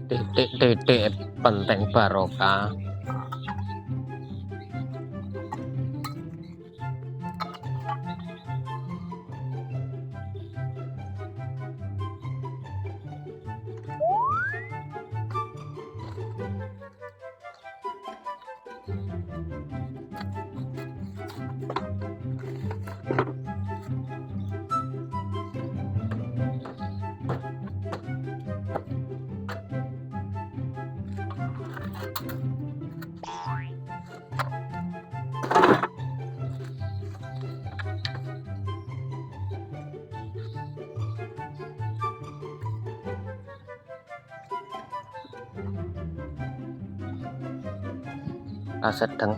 Titik-titik penting barokah. Sedang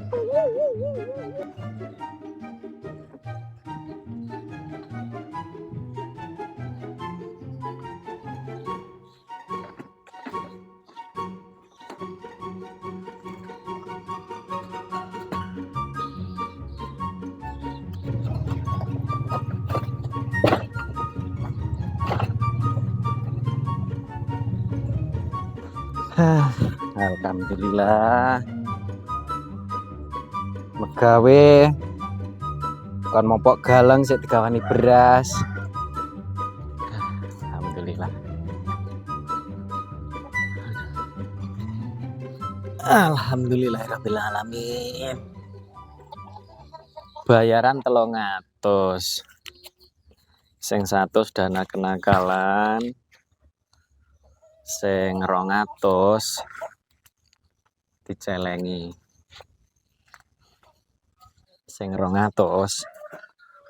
Alhamdulillah megawe kon mopok galang sik digawani beras. Alhamdulillah. Alhamdulillahirabbil alamin. Bayaran 300. Sing 100 dana kenakalan. Sing 200 dicelengi. Sing 200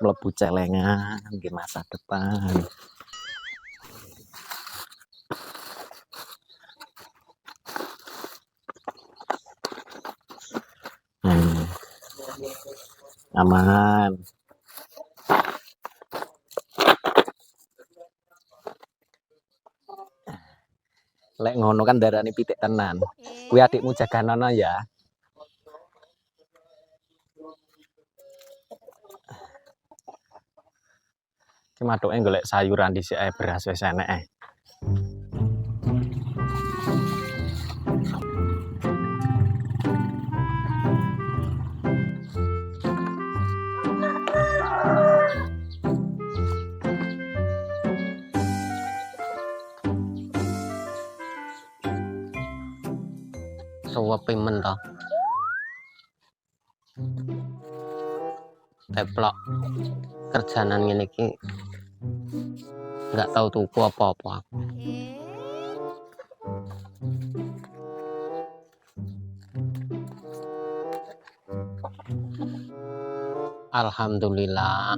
mlebu celengan di masa depan. Aman. Lek ngono kan darani pitik tenan. Kuwi adikmu jaganono ya. Ki matuke golek sayuran dhisik ae beras wis enek. suwepe men to. Teplok kerjaan ngene iki nggak tahu tuku apa-apa. Alhamdulillah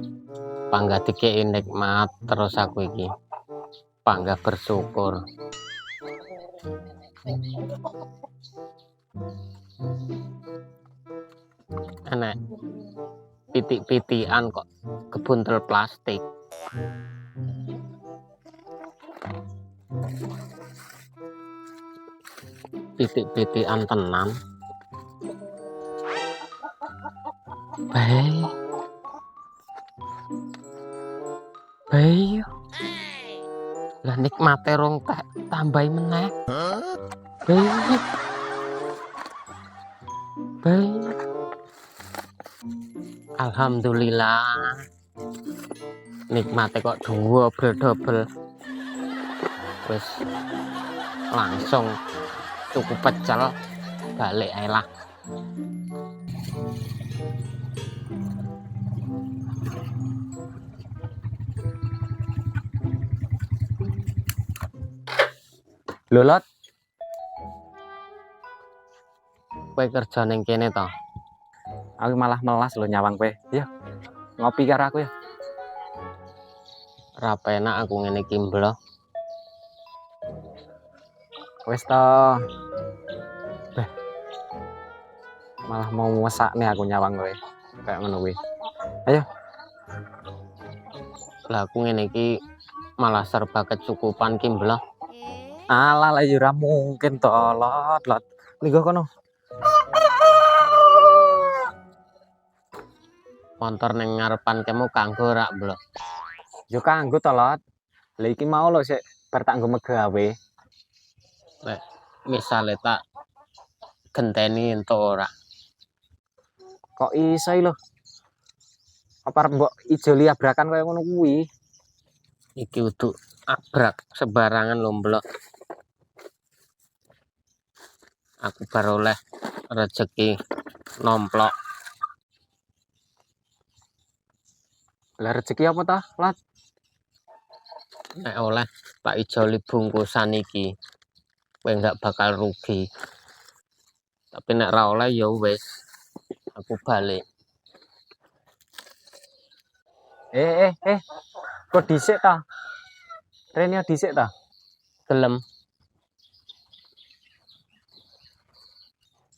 panggah dikei nikmat terus aku iki panggah bersyukur. Enak pitik-pitikan kok kebuntel plastik. Pitik-pitikan tenan. Bae. Lah nikmate rong tak tambahi meneh. Bae. Alhamdulillah. Nikmate kok double. Wis langsung tuku pecel balik ae lah. Lolot kowe kerja ning kene to? Aku malah melas lho nyawang kowe. Ya, ngopi karo aku ya. Ora penak aku ngene iki mbloh. Wis to. Malah mau wesak nih aku nyawang kowe. Kayak ngono kuwi. Ayo. Lah aku ngene iki malah serba kecukupan ki mbloh. Alah lah ora mungkin to, Lot. Linggo kono. Motor ning ngarepan kemu kanggo rak blok. Yo kanggo to, Lot. Lah iki mau lho sik bar tak nggo megawe. Lek misale tak genteni entuk ora. Kok iso lho? Apa arep mbok ijoli abrakan kaya ngono kuwi? Iki uduk abrak sembarangan lho blok. Aku baru oleh rezeki nomplok. Lah rezeki apa ta, Lot? Nek oleh tak ijoli bungkusan iki kowe nggak bakal rugi. Tapi nek ra oleh ya wis aku balik. Kok dhisik ta? Rene dhisik ta? Gelem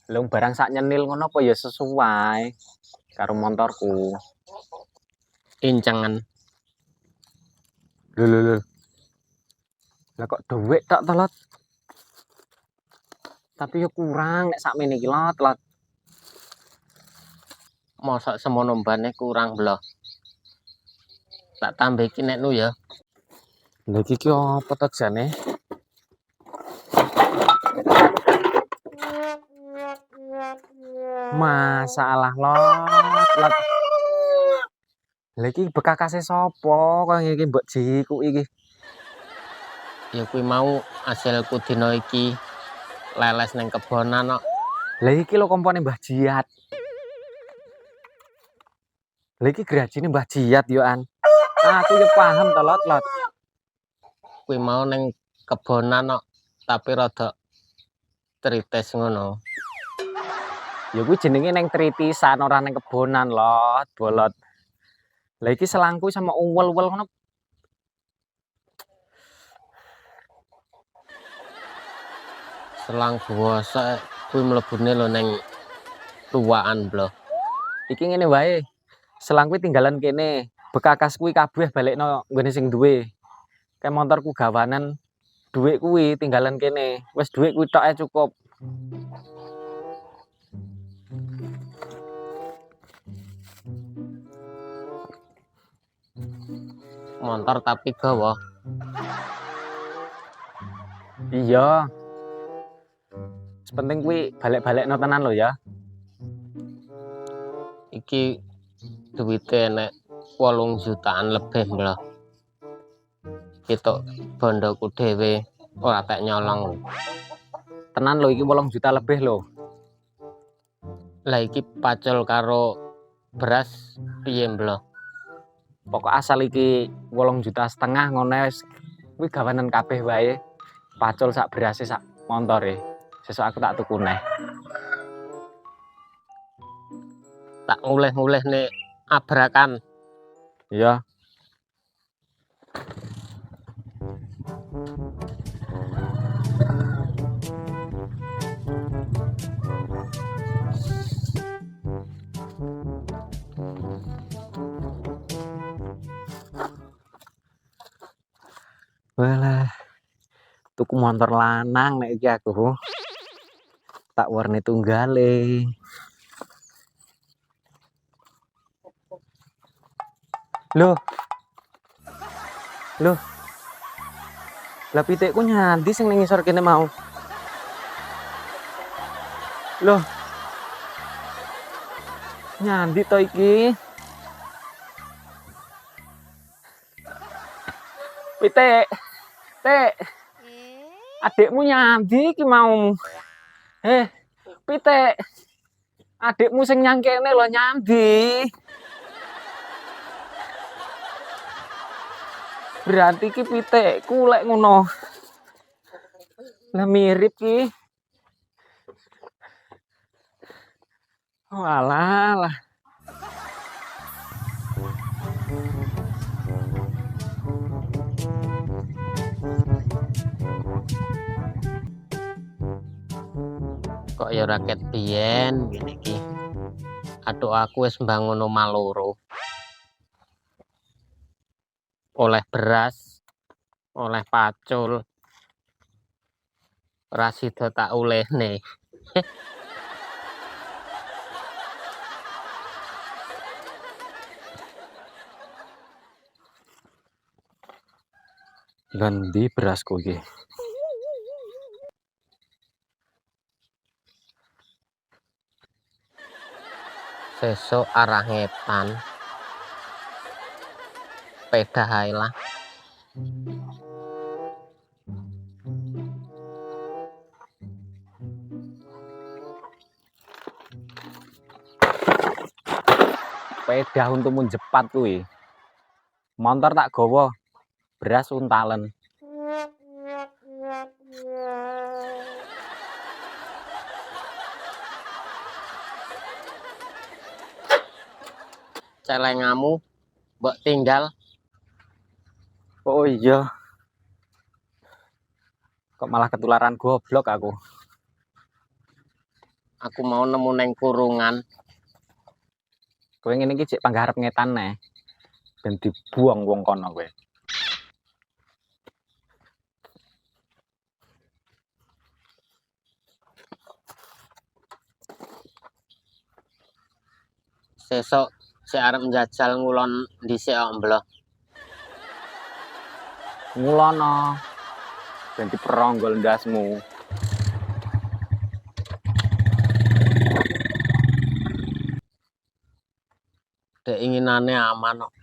Lung barang sak nyenil ngono apa ya sesuai karo motorku. incengen. Lho. Lah kok dhuwit tok to, Lot? Tapi yo kurang nek sakmene iki, Lot. Mosok semono mbane kurang blok. Tak tambah iki nek nu ya. Lha iki apa to jane? Masalah, Lot. Lah iki bekakase sapa kok iki mbok jiku iki? Ya kuwi mau hasilku dina iki leles ning kebonan kok. Lah iki lho kompone Mbah Jiat. Lah iki grajine Mbah Jiat yo an. Aku yo paham to, Lot. Kuwi mau ning kebonan kok tapi rada tritis ngono. Ya kuwi jenenge ning tritisan ora ning kebonan, Lot, bolot. Lah iki selangku sama uwel-uwel ngono. Selang buasa kuwi mlebune lho ning tuwaan blok. Iki ngene wae. Selang kuwi tinggalan kene. Bekakas kuwi kabeh balekno nggone sing duwe. Kayak motorku gawanan duit kuwi tinggalan kene. Wis duit kuwi tok ae cukup. Motor tapi gawa. Iya. Sepenting kuwi balik-balekno tenan lho ya. Iki duwite nek 8 jutaan lebih blok. Itu bondoku dhewe ora tak nyolong. Tenan lho iki 8 juta lebih lho. Lah iki pacul karo beras piye blok? Pokok asal iki 8,5 juta ngono wis kuwi gawanan kabeh wae. Pacul sak berase sak montore. Sesuk aku tak tuku neh. Tak nguleh-nguleh nih abrakan. Iya. Walah. Tuku motor lanang nek iki aku. Tak warne tunggale. Loh. Lah pitikku nyandi sing ning ngisor kene mau. Loh. Nyandi to iki. Pitik. Tik. Adikmu nyandi iki mau. Pitik. Adikmu sing nyang kene lho nyandi. Berarti ki pitikku lek ngono. Lah mirip ki. Walah. Kok ya raket biyen ngene iki. Aduh aku wis mbangun omah loro. Oleh beras, oleh pacul. Ora sida tak olehne. Ganti berasku iki. Sesuk arah ngetan. Sepeda hae lah. Sepeda untukmu jepat kuwi. Motor tak gawa, beras untalen. Celengamu mbok tinggal. Oh iya. Kok malah ketularan goblok aku. Aku mau nemu neng kurungan. Kowe ngene iki cek panggarep ngetan neh. Ben dibuang wong kono kowe. Sesuk si arep njajal ngulon dhisik kok mbloh. Ngulono. Ben diperonggol ndasmu. Dek inginane aman kok.